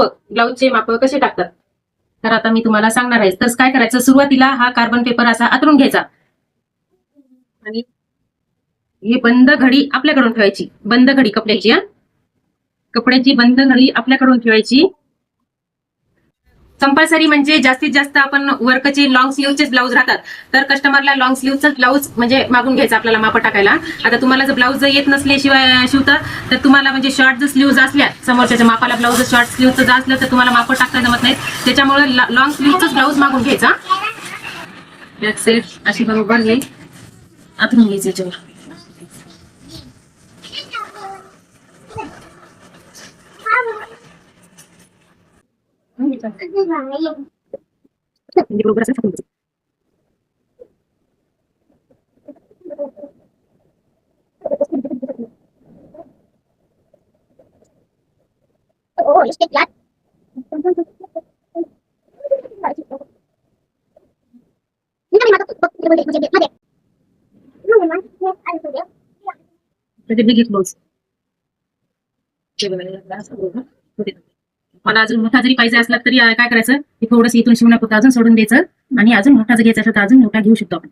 ब्लाऊजचे माप कसे टाकतात तर आता मी तुम्हाला सांगणार आहे. तर काय करायचं, सुरुवातीला हा कार्बन पेपर असा आतरून घ्यायचा आणि ही बंद घडी आपल्याकडून ठेवायची. बंद घडी कपड्याची, कपड्याची बंद घडी आपल्याकडून ठेवायची. कंपल्सरी म्हणजे जास्तीत जास्त आपण वर्कचे लॉंग स्लीवचेच ब्लाऊज राहतात तर कस्टमरला लॉंग स्लीवचाच ब्लाऊज म्हणजे मागून घ्यायचा आपल्याला माप टाकायला. आता तुम्हाला जर ब्लाऊज येत नसल्याशिवाय शिवता तर तुम्हाला म्हणजे शॉर्ट जर स्लीव्ज असल्या समोरच्या मापाला ब्लाऊज शॉर्ट स्लीवचं जर असलं तर तुम्हाला माप टाकता जमत नाही. त्याच्यामुळे लॉंग स्लीवचाच ब्लाऊज मागून घ्यायचा. बॅक साईड अशी बरोबर येईल आतून घ्यायचं याच्यावर. बरोबर असं टाकून घ्यायचं. Oh, ich glatt. म्हणजे बिग ब्लाऊज मला अजून मोठा जरी पाहिजे असला तरी काय करायचं, थोडंसं इथून शिवण्यापुरतं अजून सोडून द्यायचं आणि अजून मोठा जर घ्यायचा असेल तर अजून मोठा घेऊ शकतो आपण.